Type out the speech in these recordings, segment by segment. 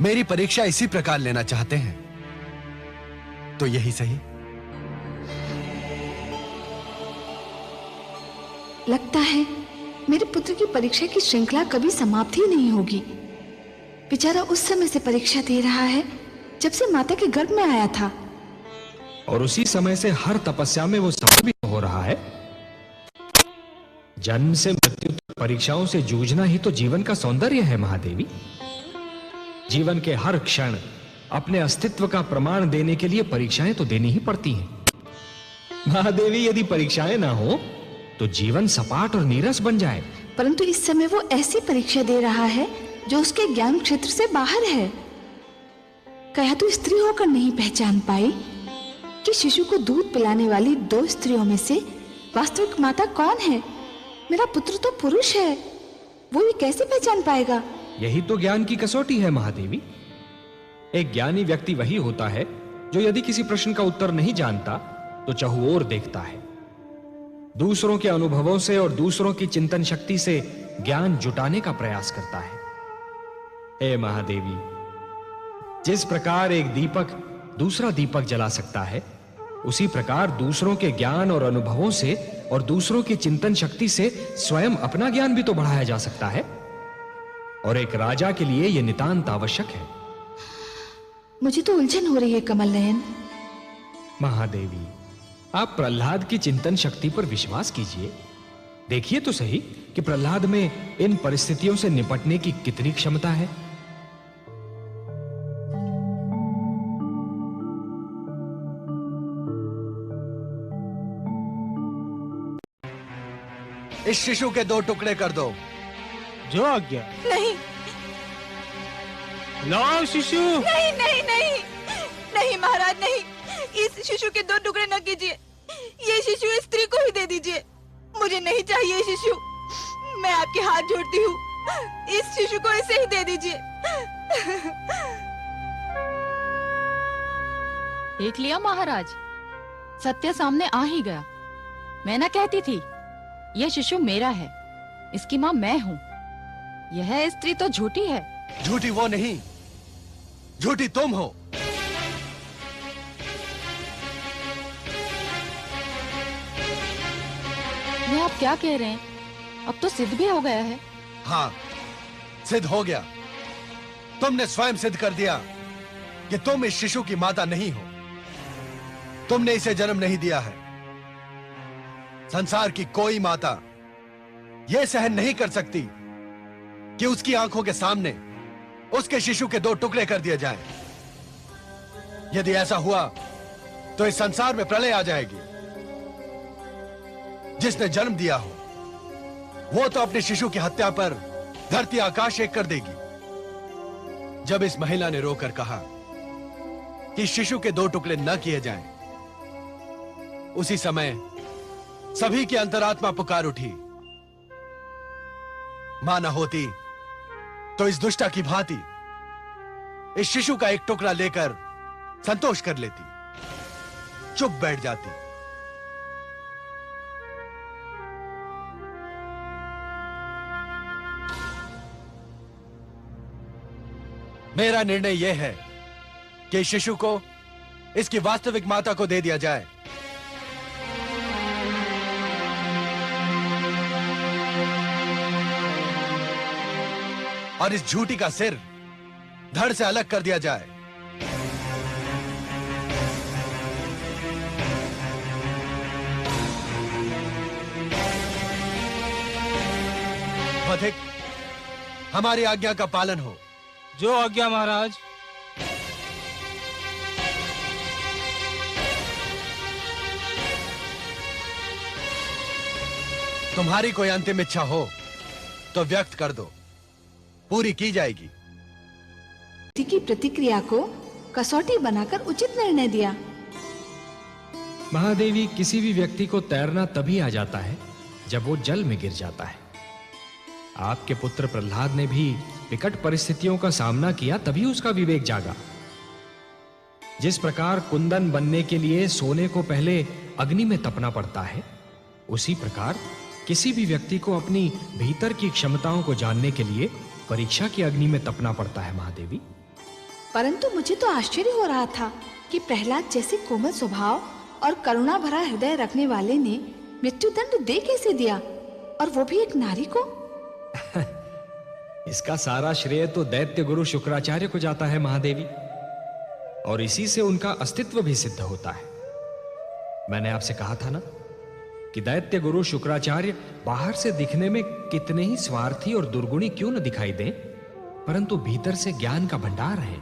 मेरी परीक्षा इसी प्रकार लेना चाहते हैं तो यही सही। लगता है मेरे पुत्र की परीक्षा की श्रृंखला कभी समाप्त ही नहीं होगी। बेचारा उस समय से परीक्षा दे रहा है जब से माता के गर्भ में आया था, और उसी समय से हर तपस्या में वो सफल भी हो रहा है। जन्म से मृत्यु तक परीक्षाओं से जूझना ही तो जीवन का सौंदर्य है महादेवी। जीवन के हर क्षण अपने अस्तित्व का प्रमाण देने के लिए परीक्षाएं तो देनी ही पड़ती हैं। महादेवी, यदि परीक्षाएं ना हो तो जीवन सपाट और नीरस बन जाए। परंतु इस समय वो ऐसी परीक्षा दे रहा है जो उसके ज्ञान क्षेत्र से बाहर है। क्या तू स्त्री होकर नहीं पहचान पाई कि शिशु को दूध पिलाने वाली 2 स्त्रियों में से वास्तविक माता कौन है? मेरा पुत्र तो पुरुष है, वो ये कैसे पहचान पाएगा? यही तो ज्ञान की कसौटी है महादेवी। एक ज्ञानी व्यक्ति वही होता है जो यदि किसी प्रश्न का उत्तर नहीं जानता तो चहुओर देखता है, दूसरों के अनुभवों से और दूसरों की चिंतन शक्ति से ज्ञान जुटाने का प्रयास करता है। हे महादेवी, जिस प्रकार एक दीपक दूसरा दीपक जला सकता है, उसी प्रकार दूसरों के ज्ञान और अनुभवों से और दूसरों की चिंतन शक्ति से स्वयं अपना ज्ञान भी तो बढ़ाया जा सकता है, और एक राजा के लिए यह नितांत आवश्यक है। मुझे तो उलझन हो रही है कमल नयन। महादेवी, आप प्रहलाद की चिंतन शक्ति पर विश्वास कीजिए। देखिए तो सही कि प्रहलाद में इन परिस्थितियों से निपटने की कितनी क्षमता है। इस शिशु के 2 टुकड़े कर दो। जो आज्ञा। नहीं लाओ शिशु। नहीं नहीं नहीं नहीं महाराज, नहीं, इस शिशु के 2 टुकड़े न कीजिए। ये शिशु स्त्री को ही दे दीजिए। मुझे नहीं चाहिए ये शिशु। मैं आपके हाथ जोड़ती हूँ, इस शिशु को इसे ही दे दीजिए। देख लिया महाराज, सत्य सामने आ ही गया। मैं ना कहती थी यह शिशु मेरा है, इसकी माँ मैं हूँ। यह स्त्री तो झूठी है। झूठी वो नहीं, झूठी तुम हो। ये आप क्या कह रहे हैं? अब तो सिद्ध भी हो गया है। हाँ, सिद्ध हो गया। तुमने स्वयं सिद्ध कर दिया कि तुम इस शिशु की माता नहीं हो। तुमने इसे जन्म नहीं दिया है। संसार की कोई माता यह सहन नहीं कर सकती कि उसकी आंखों के सामने उसके शिशु के 2 टुकड़े कर दिए जाएं। यदि ऐसा हुआ तो इस संसार में प्रलय आ जाएगी। जिसने जन्म दिया हो वो तो अपने शिशु की हत्या पर धरती आकाश एक कर देगी। जब इस महिला ने रोकर कहा कि शिशु के 2 टुकड़े न किए जाएं, उसी समय सभी की अंतरात्मा पुकार उठी। मां न होती तो इस दुष्टा की भांति इस शिशु का एक टुकड़ा लेकर संतोष कर लेती, चुप बैठ जाती। मेरा निर्णय यह है कि इस शिशु को इसकी वास्तविक माता को दे दिया जाए। और इस झूठी का सिर धड़ से अलग कर दिया जाए। अधिक हमारी आज्ञा का पालन हो। जो आज्ञा महाराज। तुम्हारी कोई अंतिम इच्छा हो तो व्यक्त कर दो, पूरी की जाएगी। की प्रतिक्रिया को कसौटी बनाकर उचित निर्णय दिया। महादेवी, किसी भी व्यक्ति को तैरना तभी आ जाता है जब वो जल में गिर जाता है। आपके पुत्र प्रहलाद ने भी विकट परिस्थितियों का सामना किया, तभी उसका विवेक जागा। जिस प्रकार कुंदन बनने के लिए सोने को पहले अग्नि में तपना पड़ता है, उसी प्रकार किसी भी व्यक्ति को अपनी भीतर की क्षमताओं को जानने के लिए परीक्षा की अग्नि में तपना पड़ता है। महादेवी, परंतु मुझे तो आश्चर्य हो रहा था कि प्रहलाद जैसे कोमल स्वभाव और करुणा भरा हृदय रखने वाले ने मृत्युदंड दे कैसे दिया, और वो भी एक नारी को। इसका सारा श्रेय तो दैत्य गुरु शुक्राचार्य को जाता है महादेवी, और इसी से उनका अस्तित्व भी सिद्ध होता है। मैंने आपसे कहा था ना कि दैत्य गुरु शुक्राचार्य बाहर से दिखने में कितने ही स्वार्थी और दुर्गुणी क्यों न दिखाई दें, परंतु भीतर से ज्ञान का भंडार है।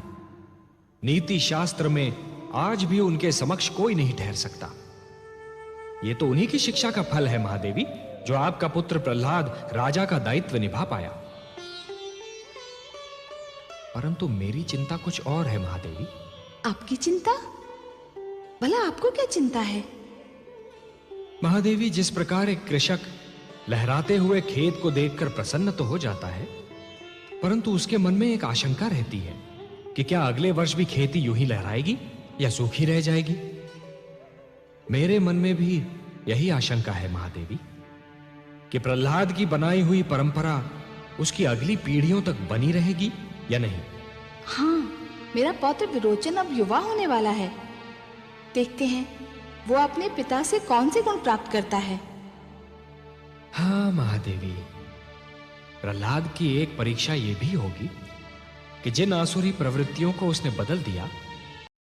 नीति शास्त्र में आज भी उनके समक्ष कोई नहीं ठहर सकता। यह तो उन्हीं की शिक्षा का फल है महादेवी, जो आपका पुत्र प्रहलाद राजा का दायित्व निभा पाया। परंतु मेरी चिंता कुछ और है महादेवी। आपकी चिंता? भला आपको क्या चिंता है? महादेवी, जिस प्रकार एक कृषक लहराते हुए खेत को देखकर प्रसन्न तो हो जाता है, परंतु उसके मन में एक आशंका रहती है कि क्या अगले वर्ष भी खेती यूं ही लहराएगी या सूखी रह जाएगी। मेरे मन में भी यही आशंका है महादेवी कि प्रहलाद की बनाई हुई परंपरा उसकी अगली पीढ़ियों तक बनी रहेगी या नहीं। हाँ, मेरा पौत्र विरोचन अब युवा होने वाला है। देखते हैं वो अपने पिता से कौन से गुण प्राप्त करता है। हाँ महादेवी, प्रहलाद की एक परीक्षा यह भी होगी कि जिन आसुरी प्रवृत्तियों को उसने बदल दिया